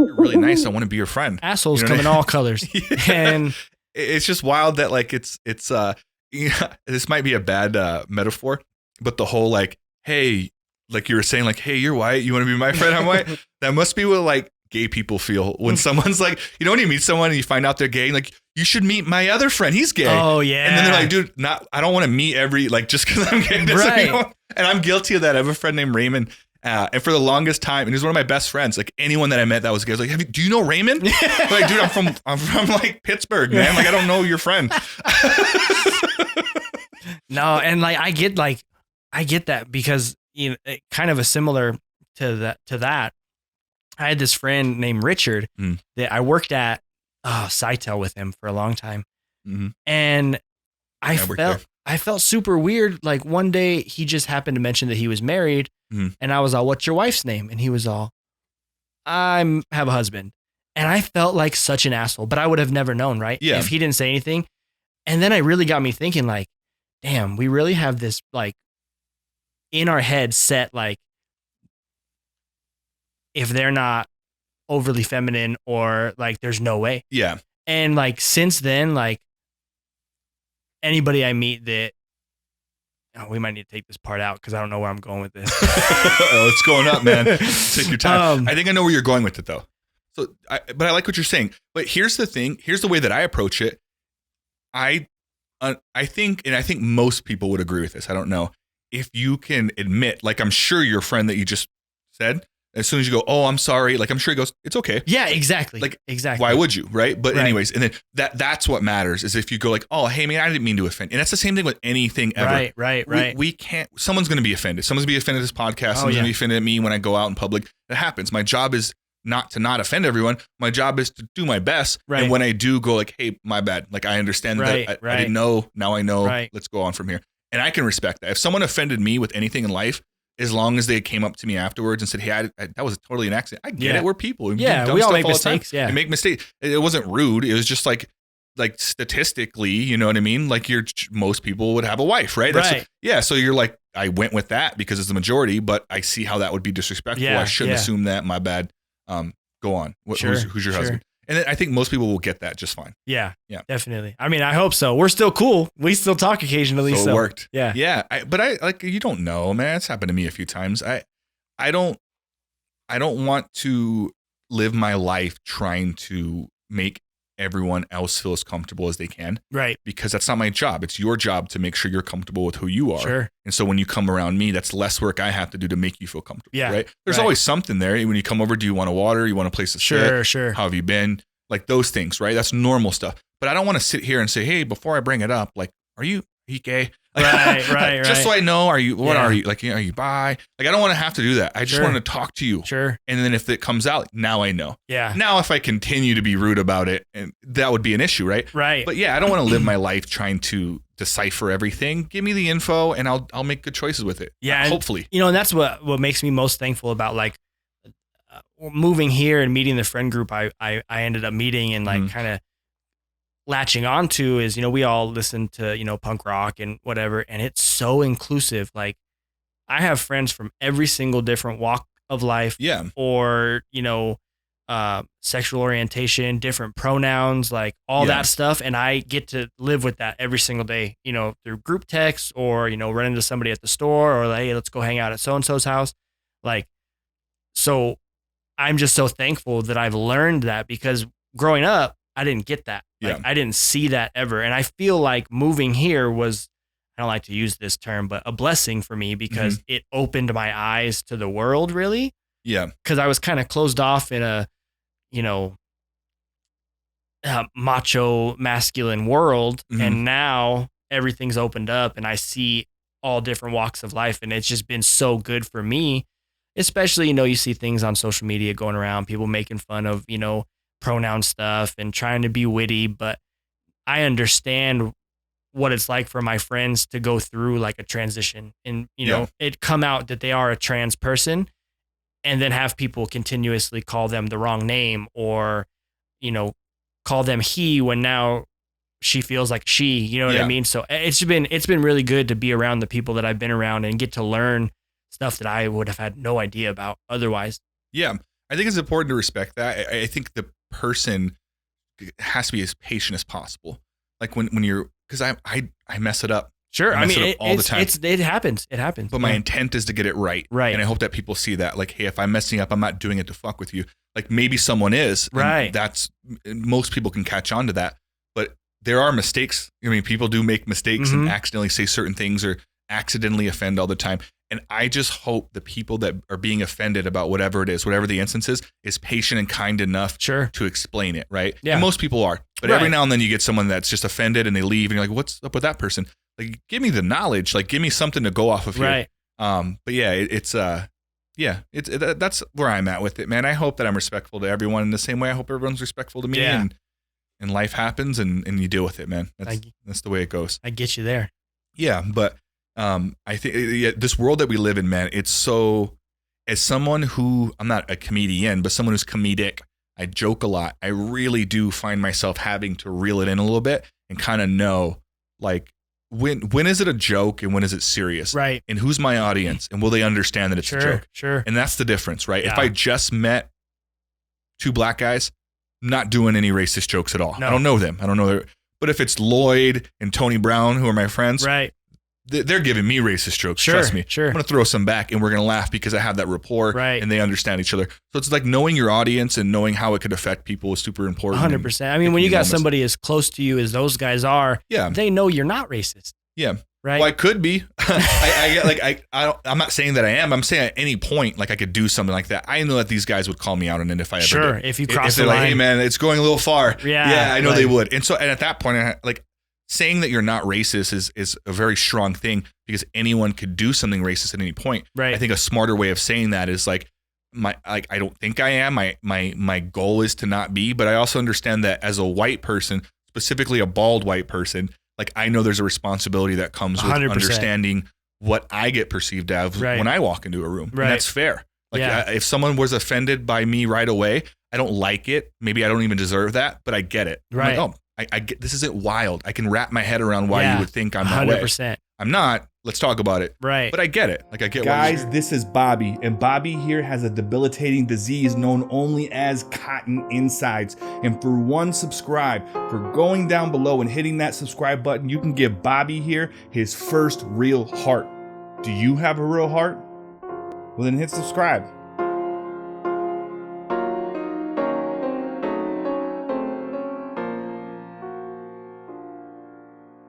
you're really nice. I want to be your friend. Assholes come in all colors. Yeah. And It's just wild that like it's this might be a bad metaphor, but the whole like, hey, like you were saying, like, hey, you're white, you want to be my friend? I'm white. That must be what like gay people feel when someone's like, when you meet someone and you find out they're gay, like, you should meet my other friend. He's gay. Oh yeah. And then they're like, dude, I don't want to meet just because I'm gay. Right. And I'm guilty of that. I have a friend named Raymond. And for the longest time, and he was one of my best friends. Like anyone that I met that was gay, I was like, do you know Raymond? Like, dude, I'm from like Pittsburgh, man. Like, I don't know your friend. No, and like I get that because kind of a similar to that. I had this friend named Richard that I worked at Sitel with him for a long time. Mm-hmm. And I felt super weird. Like one day he just happened to mention that he was married. And I was all, what's your wife's name? And he was all, I have a husband. And I felt like such an asshole, but I would have never known, right? Yeah. If he didn't say anything. And then it really got me thinking like, damn, we really have this like in our head set, like if they're not overly feminine or like, there's no way. Yeah. And like, since then, like anybody I meet that, we might need to take this part out because I don't know where I'm going with this. Oh, it's going up, man. Take your time. I think I know where you're going with it though. But I like what you're saying. But here's the thing. Here's the way that I approach it. I think most people would agree with this. I don't know if you can admit, like I'm sure your friend that you just said, as soon as you go, oh, I'm sorry. Like I'm sure he goes, it's okay. Yeah, exactly. Like exactly. Why would you, right? But anyways, and then that's what matters is if you go like, oh, hey man, I didn't mean to offend. And that's the same thing with anything ever. Right. We can't. Someone's going to be offended. Someone's going to be offended at this podcast. Someone's going to be offended at me when I go out in public. That happens. My job is not to not offend everyone. My job is to do my best. Right. And when I do go like, hey, my bad. Like I understand that I didn't know. Now I know. Right. Let's go on from here. And I can respect that. If someone offended me with anything in life, as long as they came up to me afterwards and said, hey, that was totally an accident. I get it. We're people. We all make mistakes. Yeah. We make mistakes. It wasn't rude. It was just like statistically, you know what I mean? Like most people would have a wife, right? Yeah. So you're like, I went with that because it's the majority, but I see how that would be disrespectful. I shouldn't assume that. My bad. Go on. Who's your husband? And then I think most people will get that just fine. Yeah, definitely. I mean, I hope so. We're still cool. We still talk occasionally. So it worked. Yeah. Yeah. But I like, you don't know, man. It's happened to me a few times. I don't want to live my life trying to make everyone else feel as comfortable as they can. Right. Because that's not my job. It's your job to make sure you're comfortable with who you are. Sure. And so when you come around me, that's less work I have to do to make you feel comfortable. Yeah. Right. There's always something there. When you come over, do you want a water? You want a place to sit? Sure. How have you been? Like those things, right? That's normal stuff. But I don't want to sit here and say, hey, before I bring it up, like, are you gay? Right. Just so I know, are you, are you, like, are you bi? Like, I don't want to have to do that. I just want to talk to you. Sure. And then if it comes out, now I know. Yeah. Now, if I continue to be rude about it, and that would be an issue, right? Right. But yeah, I don't want to live my life trying to decipher everything. Give me the info and I'll make good choices with it. Yeah. Hopefully. And that's what makes me most thankful about like moving here and meeting the friend group I ended up meeting and like kind of latching onto is, we all listen to, punk rock and whatever. And it's so inclusive. Like I have friends from every single different walk of life. Yeah. Or, sexual orientation, different pronouns, like all that stuff. And I get to live with that every single day, through group texts or, run into somebody at the store or like, hey, let's go hang out at so-and-so's house. Like, so I'm just so thankful that I've learned that because growing up, I didn't get that. Like, I didn't see that ever. And I feel like moving here was, I don't like to use this term, but a blessing for me because it opened my eyes to the world really. Yeah. Cause I was kind of closed off in a, macho masculine world. And now everything's opened up and I see all different walks of life. And it's just been so good for me, especially, you see things on social media going around, people making fun of, pronoun stuff and trying to be witty, but I understand what it's like for my friends to go through like a transition and, it come out that they are a trans person and then have people continuously call them the wrong name or, call them he when now she feels like she, you know what I mean? So it's been really good to be around the people that I've been around and get to learn stuff that I would have had no idea about otherwise. Yeah. I think it's important to respect that. I think the person has to be as patient as possible. Like when you're, because I mess it up. Sure. I mean, all the time. It happens. It happens. But my intent is to get it right. Right. And I hope that people see that. Like, hey, if I'm messing up, I'm not doing it to fuck with you. Like maybe someone is. Right. Most people can catch on to that. But there are mistakes. I mean, people do make mistakes and accidentally say certain things or accidentally offend all the time. And I just hope the people that are being offended about whatever it is, whatever the instance is patient and kind enough to explain it, right? Yeah. And most people are. But every now and then you get someone that's just offended and they leave and you're like, what's up with that person? Like, give me the knowledge. Like, give me something to go off of here. Right. But yeah, that's where I'm at with it, man. I hope that I'm respectful to everyone in the same way I hope everyone's respectful to me. Yeah. And life happens and you deal with it, man. That's the way it goes. I get you there. Yeah, but I think this world that we live in, man, it's so, as someone who, I'm not a comedian, but someone who's comedic, I joke a lot. I really do find myself having to reel it in a little bit and kind of know, like, when is it a joke and when is it serious? Right. And who's my audience and will they understand that it's a joke? Sure. And that's the difference, right? Yeah. If I just met two black guys, not doing any racist jokes at all. No. I don't know them. I don't know their, but if it's Lloyd and Tony Brown, who are my friends, right, they're giving me racist jokes. Sure, Trust me. sure. I'm going to throw some back and we're going to laugh because I have that rapport right, and they understand each other. So it's like knowing your audience and knowing how it could affect people is super important. 100%. I mean, when you got somebody as close to you as those guys are, they know you're not racist. Yeah. Right. Well, I could be. I'm not saying that I am. I'm saying at any point, like I could do something like that. I know that these guys would call me out on it if I ever Sure. did. If you cross the they're line. like, hey man, it's going a little far. Yeah. I know they would. And at that point, like saying that you're not racist is a very strong thing because anyone could do something racist at any point. Right. I think a smarter way of saying that is like I don't think I am. My goal is to not be, but I also understand that as a white person, specifically a bald white person, like I know there's a responsibility that comes with 100%. understanding what I get perceived as when I walk into a room. Right. And that's fair. Like if someone was offended by me right away, I don't like it. Maybe I don't even deserve that, but I get it. Right. I'm like, I get, this isn't wild. I can wrap my head around why you would think I'm that 100%. way. I'm not. Let's talk about it. Right. But I get it. Like I get Guys, this is Bobby, and Bobby here has a debilitating disease known only as cotton insides. And for one subscribe, for going down below and hitting that subscribe button, you can give Bobby here his first real heart. Do you have a real heart? Well, then hit subscribe.